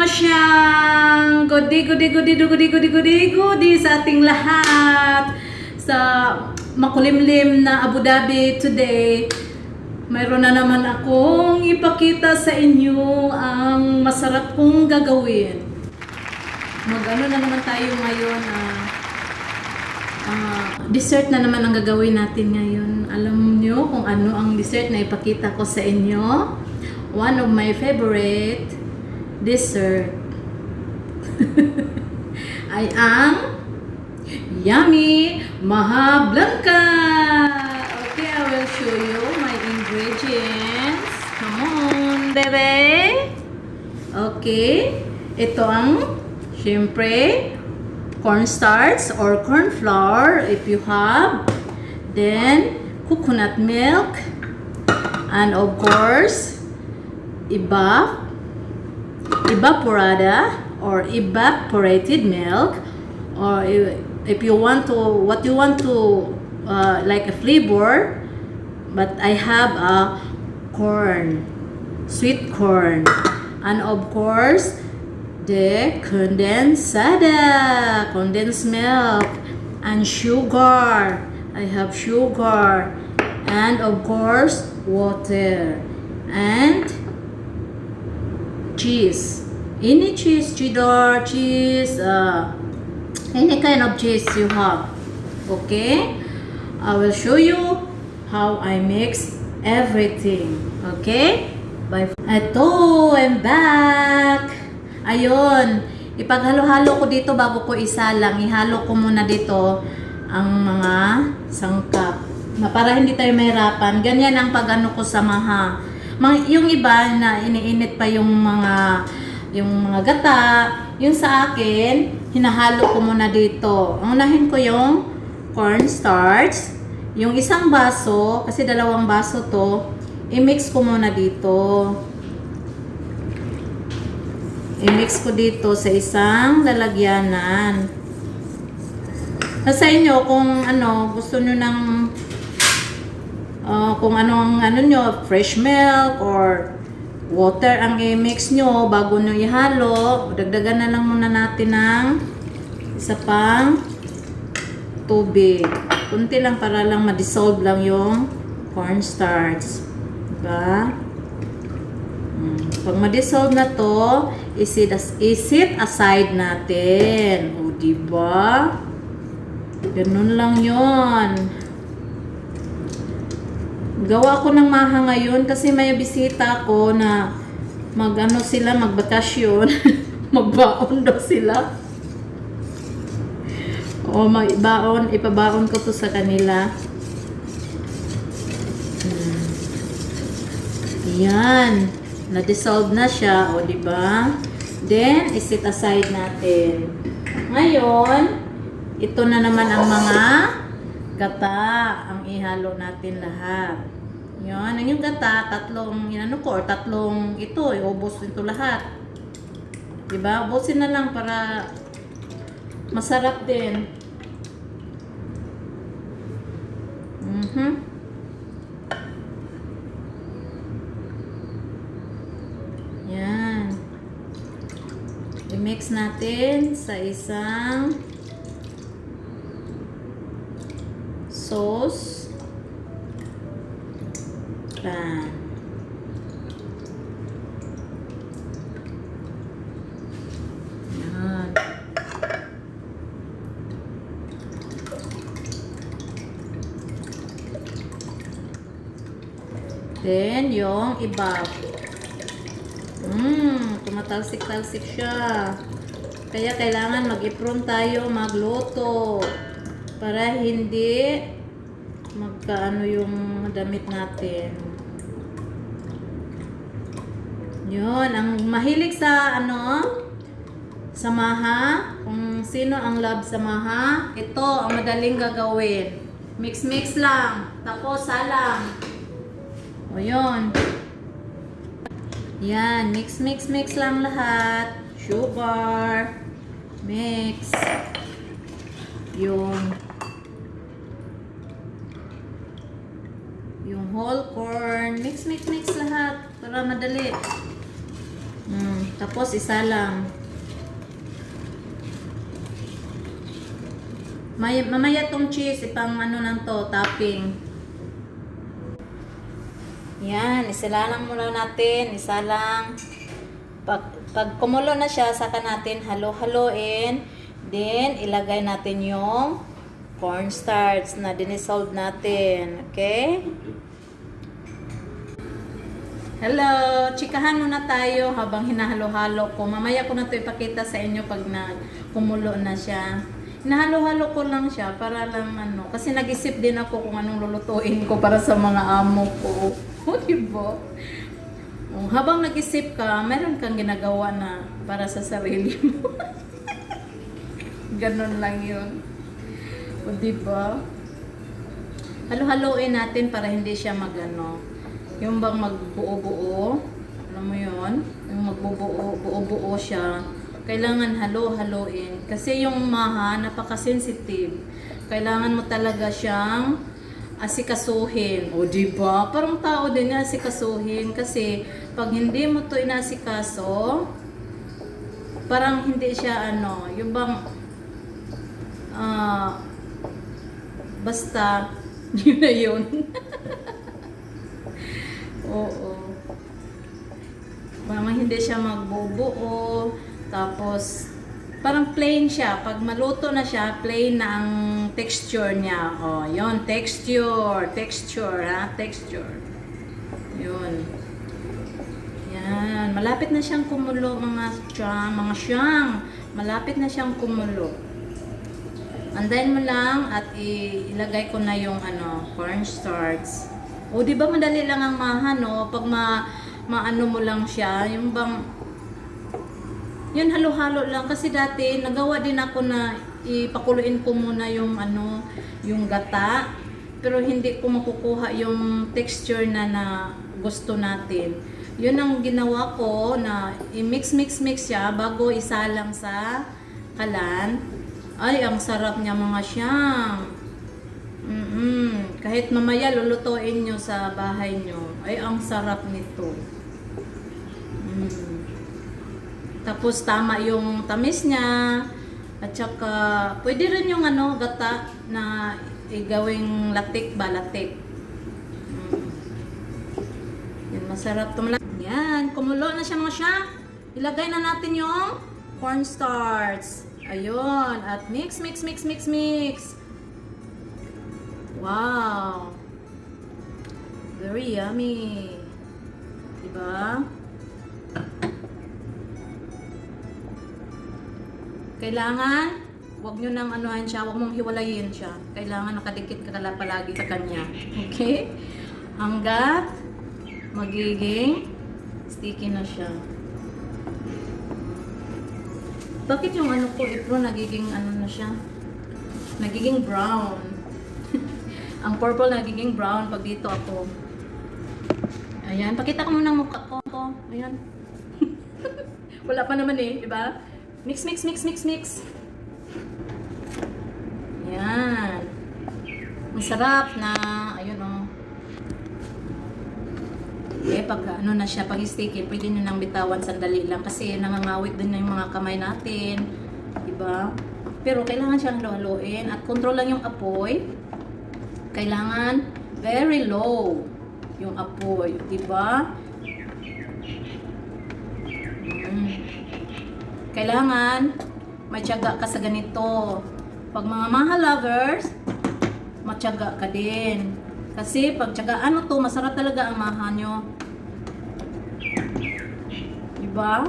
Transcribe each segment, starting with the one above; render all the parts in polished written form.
siyang goody sa ating lahat. Sa makulimlim na Abu Dhabi today, mayroon na naman akong ipakita sa inyo ang masarap kong gagawin. Mag-ano na naman tayo ngayon, dessert na naman ang gagawin natin ngayon. Alam nyo kung ano ang dessert na ipakita ko sa inyo? One of my favorite dessert ay ang yummy Maha Blanca. Okay, I will show you my ingredients. Come on, bebe. Okay, ito ang syempre cornstarch or corn flour if you have, then coconut milk, and of course evaporada or evaporated milk, or if you want to like a flavor, but I have a corn, sweet corn, and of course the condensed milk and sugar. I have sugar, and of course water and cheese. Any cheese, cheddar cheese, any kind of cheese you have. Okay, I will show you how I mix everything. Okay, bye. Ito, I'm back. Ayun, ipaghalo-halo ko dito bago ko isalang. Ihalo ko muna dito ang mga sangkap para hindi tayo mahirapan. Ganyan ang pag-ano ko sa maha. Yung iba na iniinit pa yung mga gata. Yung sa akin, hinahalo ko muna dito. Ang unahin ko yung cornstarch. Yung isang baso, kasi 2 baso to, i-mix ko muna dito. I-mix ko dito sa isang lalagyanan. Sa inyo, kung ano, gusto nyo ng kung anong nyo, fresh milk or water ang i-mix nyo bago nyo ihalo, dagdagan na lang muna natin ng isa pang tubig. Kunti lang para lang ma-dissolve lang yung cornstarch. Diba? Pag ma-dissolve na to, isit aside natin. O, diba? Ganun lang yon. Gawa ko ng maha ngayon kasi may bisita ko na magbakasyon. Magbaon daw sila. O, ipabaon ko to sa kanila. Yan. Na-dissolve na siya, o diba? Then, isit aside natin. Ngayon, ito na naman ang mga gata. Ang ihalo natin lahat. Yan. Ang yung gata, tatlong ito, iubos ito lahat. Diba? Ubusin na lang para masarap din. Yan. I-mix natin sa isang sauce pan. Yan. Then, yung ibab. Tumatalsik-talsik siya. Kaya kailangan mag-ipron tayo magluto para hindi magkaano yung damit natin. Yun, ang mahilig sa sa maha, kung sino ang love sa maha, ito ang madaling gagawin. Mix-mix lang, tapos salang. O yun. Yan, mix lang lahat. Sugar, mix. Yung whole corn, mix lahat para madali. Tapos isa lang. Mamaya tong cheese, ipang ano lang to, topping. Yan, isala lang muna natin, isa lang. Pag kumulo na siya, saka natin halo-haloin. Then, ilagay natin yung cornstarch na dinisolve natin. Okay? Hello! Chikahan muna tayo habang hinahalo-halo ko. Mamaya ko na ito ipakita sa inyo pag kumulo na siya. Hinahalo-halo ko lang siya para lang ano. Kasi nag-isip din ako kung anong lulutuin ko para sa mga amo ko. O, diba? Habang nag-isip ka, meron kang ginagawa na para sa sarili mo. Ganon lang yun. O, diba? Halo-haloin natin para hindi siya magano. Yung bang magbuo-buo. Alam mo yun? Yung magbuo-buo siya. Kailangan halo-haloin. Kasi yung maha, napaka-sensitive. Kailangan mo talaga siyang asikasuhin. O, diba? Parang tao din na asikasuhin. Kasi, pag hindi mo to inasikaso, parang hindi siya ano, yung bang, basta, yun na yun. Oo. Parang hindi siya magbubuo. Tapos, parang plain siya. Pag maluto na siya, plain na ang texture niya. O, yun. Texture. Texture, ha? Texture. Yun. Yan. Malapit na siyang kumulo, mga siyang. Malapit na siyang kumulo. Andayin mo lang at ilagay ko na yung cornstarch. O, di ba madali lang ang maha, no? Pag maano mo lang siya, yung bang, yun halo-halo lang. Kasi dati, nagawa din ako na ipakuluin ko muna yung yung gata. Pero hindi ko makukuha yung texture na gusto natin. Yun ang ginawa ko na i-mix siya bago isalang sa kalan. Ay, ang sarap niya mga siyang. Kahit mamaya lulutuin nyo sa bahay nyo, ay ang sarap nito. Tapos tama yung tamis niya. At saka pwede rin yung gata na igawing latik ba, latik. Yan, masarap to. Yan, kumulo na siya mga siya. Ilagay na natin yung cornstarch. Ayun, at mix. Wow! Very yummy! Diba? Kailangan, wag nyo nang siya, wag mong hiwalayin siya. Kailangan nakadikit ka palagi sa kanya. Okay? Hanggat magiging sticky na siya. Bakit yung ko, ipro, nagiging na siya? Nagiging brown. Ang purple nagiging brown pag dito ako. Ayan, pakita ko muna ang mukha ko. Ayan. Wala pa naman eh, di ba? Mix. Ayan. Masarap na, ayun oh. Eh, pag na siya, pag sticky, pwede nyo nang bitawan sandali lang kasi nangangawit din na yung mga kamay natin. Diba? Pero kailangan siyang halo-haloin at control lang yung apoy. Kailangan very low yung apoy. Diba? Kailangan may tiyaga ka sa ganito. Pag mga maha lovers, matyaga ka din. Kasi pag tiyagaan mo to, masarap talaga ang maha nyo. Diba?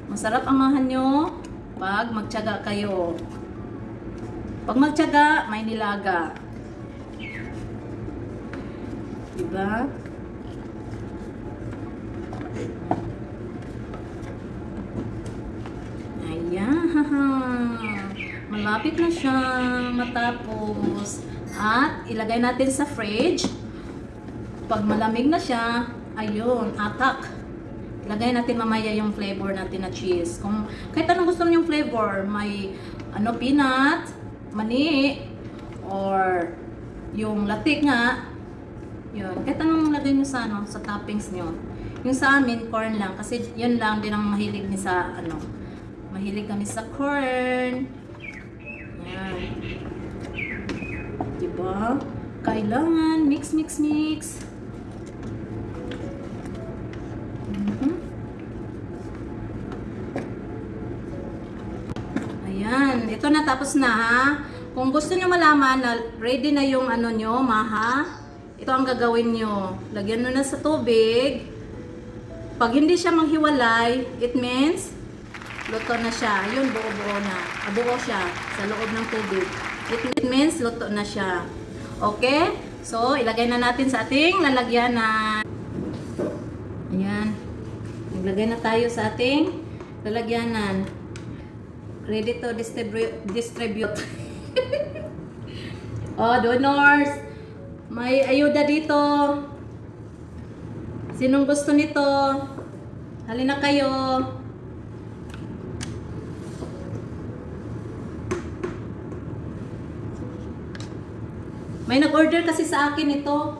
Masarap ang maha nyo pag magtiyaga kayo. Pag magtiyaga, may nilaga. Diba? Ayan. Malapit na siya matapos. At ilagay natin sa fridge. Pag malamig na siya, ayun, atak. Ilagay natin mamaya yung flavor natin na cheese. Kung kahit anong gusto niyo yung flavor, may peanut, mani, or yung latik nga. Yun, kahit anong lagay niyo sa sa toppings niyo. Yung sa amin, corn lang. Kasi yun lang din ang mahilig ni sa, ano, mahilig kami sa corn. Yan. Diba? Kailangan mix, mix, mix. Ayan. Ito na, tapos na ha. Kung gusto nyo malaman na ready na yung ano nyo, maha, ito ang gagawin nyo. Lagyan nyo na sa tubig. Pag hindi siya maghiwalay, it means luto na siya. Yun, buo-buo na. Buo siya sa loob ng tubig. It means luto na siya. Okay? So, ilagay na natin sa ating lalagyanan. Ayan. Naglagay na tayo sa ating lalagyanan. Ready to distribute. Oh, donors. May ayuda dito. Sinong gusto nito? Halina kayo. May nag-order kasi sa akin ito.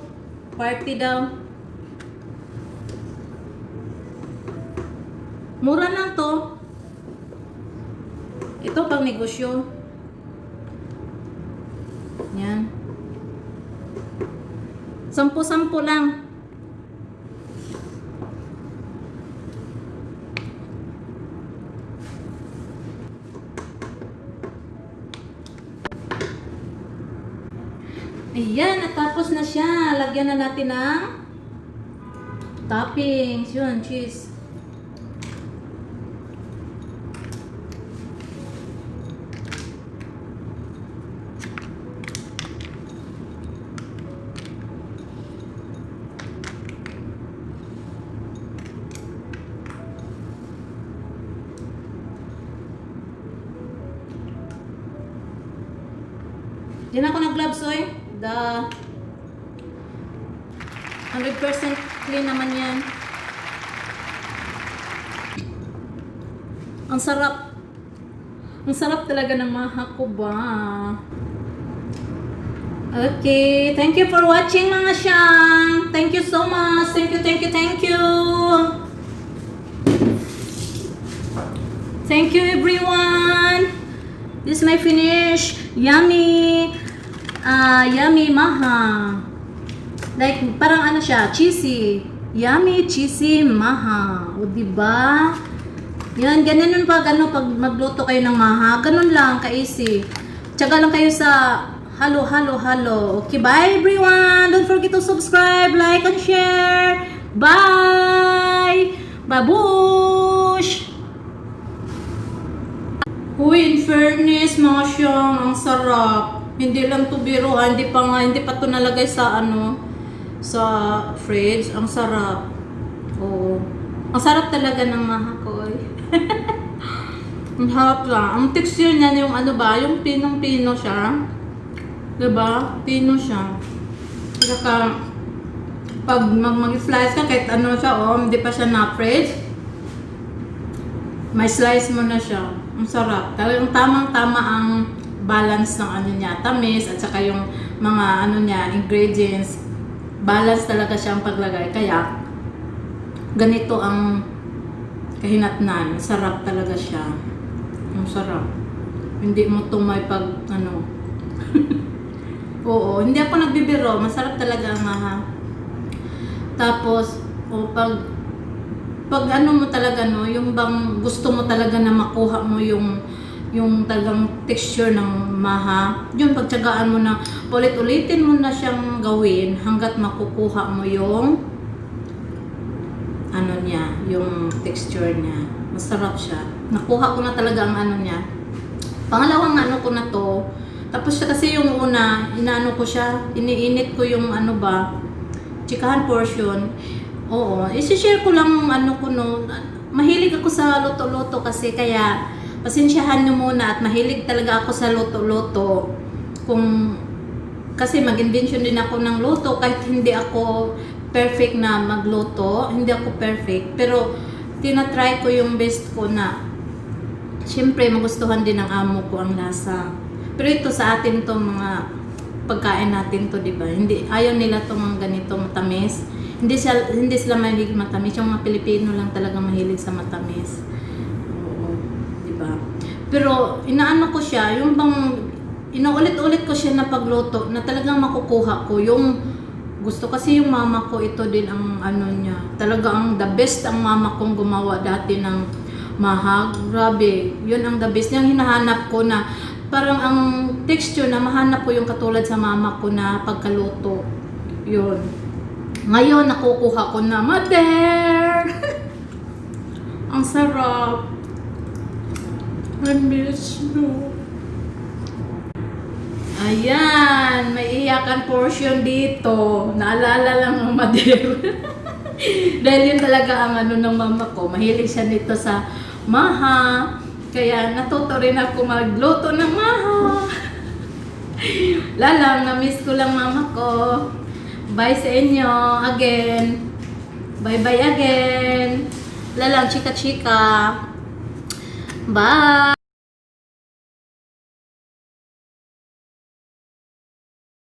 Party daw. Mura lang to. Ito pang negosyo. Yan. 10-10 lang. Ayan, natapos na siya. Lagyan na natin ng toppings. Yun, cheese. Diyan ako nag-gloves, oy. The 100% clean naman yan. Ang sarap. Ang sarap talaga ng maha ko ba. Okay. Thank you for watching mga siyang. Thank you so much. Thank you, thank you, thank you. Thank you everyone. This is my finish. Yummy. Yummy maha. Like, parang ano siya, cheesy. Yummy, cheesy maha. O, diba? Yan, ganun pag, pag magluto kayo ng maha. Ganun lang, ka-easy. Tsaga lang kayo sa halo, halo, halo. Okay, bye everyone. Don't forget to subscribe, like, and share. Bye! Babush! Uy, in fairness, mga siyang, ang sarap. Hindi lang to biro, hindi pa to nalagay sa sa fridge. Ang sarap. Oo. Ang sarap talaga ng mahakoy. Ang harap lang. Ang texture niya yung yung pinong-pino siya. Diba? Pino siya. Saka, pag mag-slice ka, kahit siya, hindi pa siya na-fridge, may slice mo na siya. Ang sarap. Talagang tamang-tama ang balance ng niya, tamis, at saka yung mga niya, ingredients. Balance talaga siyang paglagay. Kaya, ganito ang kahinatnan. Sarap talaga siya. Ang sarap. Hindi mo ito may Oo, hindi ako nagbibiro. Masarap talaga ang maha. Tapos, pag mo talaga, yung bang gusto mo talaga na makuha mo yung talagang texture ng maha, yun, pagtsagaan mo na, ulit-ulitin mo na siyang gawin hanggat makukuha mo yung niya, yung texture niya. Masarap siya. Nakuha ko na talaga ang niya. Pangalawang ko na to. Tapos siya kasi yung una, ko siya, iniinit ko yung chikahan portion. Oo, isi-share ko lang mahilig ako sa luto-luto kasi, kaya pasensyahan nyo muna, at mahilig talaga ako sa luto-luto. Kasi mag-invention din ako ng luto, kahit hindi ako perfect na magluto, hindi ako perfect, pero tinatry ko yung best ko na siyempre magustuhan din ng amo ko ang lasa. Pero ito sa atin to mga pagkain natin to, di ba? Hindi, ayaw nila to mga ganito matamis. Hindi sila mahilig matamis. Yung mga Pilipino lang talaga mahilig sa matamis. Oo, di ba? Pero inaano ko siya, yung bang inuulit-ulit ko siya na pagluto na talagang makukuha ko yung gusto, kasi yung mama ko ito din ang ano niya. Talaga ang the best ang mama kong gumawa dati ng mahag. Grabe, yun ang the best. Yung hinahanap ko na parang ang texture na mahanap ko yung katulad sa mama ko na pagkaluto. Yun. Ngayon nakukuha ko na, mother! Ang sarap. I miss you. Ayan, may iyakan portion dito. Naalala lang ng mother. Dahil yun talaga ang ano ng mama ko. Mahilig siya nito sa maha. Kaya natuto rin ako magluto ng maha. Lalang, na-miss ko lang mama ko. Bye sa inyo again. Bye-bye again. Lalang, chika-chika. Bye!